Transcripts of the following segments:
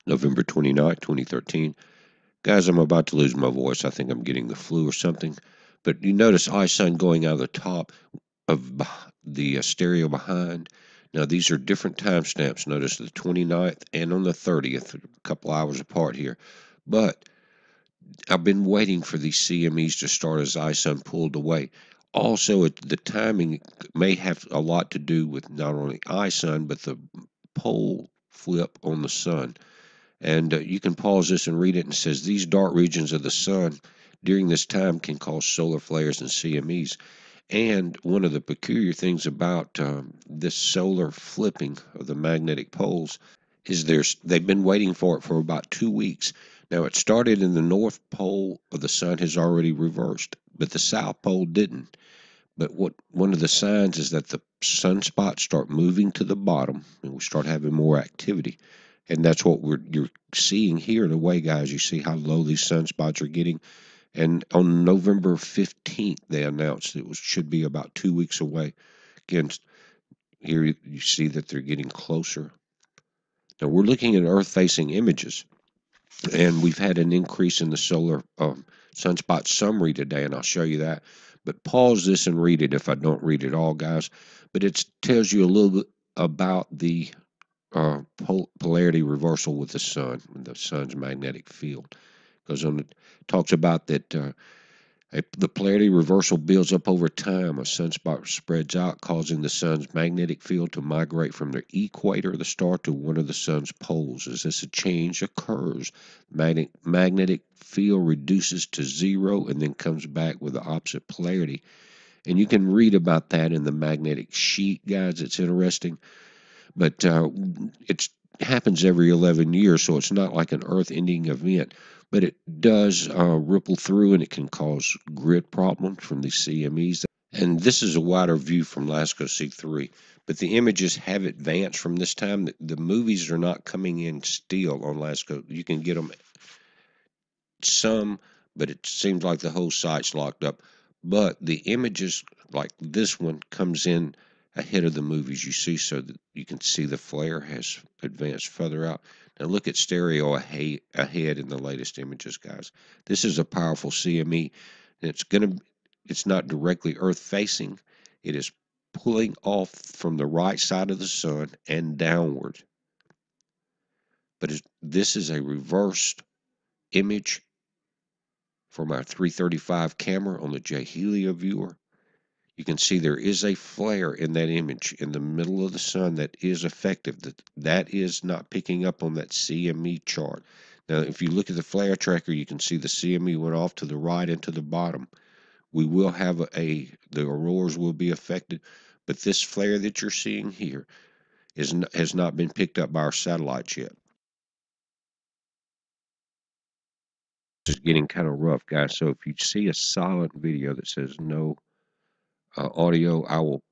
November 29th, 2013. Guys, I'm about to lose my voice. I think I'm getting the flu or something. But you notice iSun going out of the top of the stereo behind. Now, these are different timestamps. Notice the 29th and on the 30th, a couple hours apart here. But I've been waiting for these CMEs to start as iSun pulled away. Also, the timing may have a lot to do with not only iSun, but the pole flip on the sun. And you can pause this and read it. And it says these dark regions of the sun during this time can cause solar flares and CMEs. And one of the peculiar things about this solar flipping of the magnetic poles is they've been waiting for it for about 2 weeks. Now it started in the north pole of the sun has already reversed, but the south pole didn't. But what one of the signs is that the sunspots start moving to the bottom and we start having more activity. And that's what you're seeing here in a way, guys. You see how low these sunspots are getting. And on November 15th, they announced it should be about 2 weeks away. Again, here you see that they're getting closer. Now we're looking at Earth-facing images, and we've had an increase in the solar sunspot summary today, and I'll show you that. But pause this and read it if I don't read it all, guys. But it tells you a little bit about the polarity reversal with the sun's magnetic field. Goes on, it talks about that the polarity reversal builds up over time. A sunspot spreads out, causing the sun's magnetic field to migrate from the equator of the star to one of the sun's poles. As this change occurs, magnetic field reduces to zero and then comes back with the opposite polarity. And you can read about that in the magnetic sheet, guys. It's interesting. But it happens every 11 years, so it's not like an Earth-ending event. But it does ripple through, and it can cause grid problems from these CMEs. And this is a wider view from LASCO C3. But the images have advanced from this time. The movies are not coming in still on LASCO. You can get them some, but it seems like the whole site's locked up. But the images, like this one, comes in ahead of the movies you see, so that you can see the flare has advanced further out. Now look at stereo ahead in the latest images, guys. This is a powerful CME, and it's not directly Earth facing. It is pulling off from the right side of the sun and downward. But this is a reversed image from our 335 camera on the J Helio viewer. You can see there is a flare in that image in the middle of the sun that is effective. That is not picking up on that CME chart. Now, if you look at the flare tracker, you can see the CME went off to the right and to the bottom. We will have the auroras will be affected, but this flare that you're seeing here has not been picked up by our satellites yet. This is getting kind of rough, guys. So if you see a silent video that says no audio, I will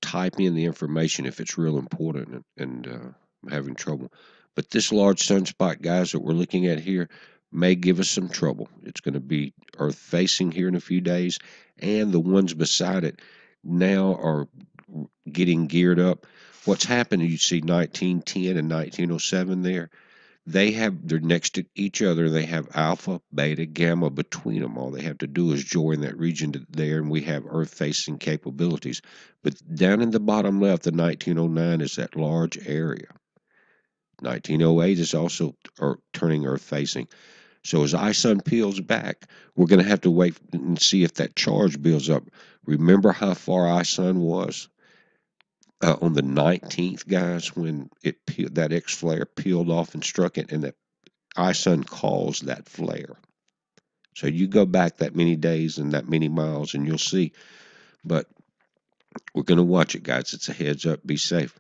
type in the information if it's real important and I'm having trouble. But this large sunspot, guys, that we're looking at here may give us some trouble. It's going to be Earth facing here in a few days, and the ones beside it now are getting geared up. What's happened, you see 1910 and 1907 there. They're next to each other. They have alpha, beta, gamma between them. All they have to do is join that region there, and we have Earth-facing capabilities. But down in the bottom left, the 1909 is that large area. 1908 is also turning Earth-facing. So as iSun peels back, we're going to have to wait and see if that charge builds up. Remember how far iSun was on the 19th, guys, when that X flare peeled off and struck it, and that iSun caused that flare. So you go back that many days and that many miles and you'll see. But we're going to watch it, guys. It's a heads up. Be safe.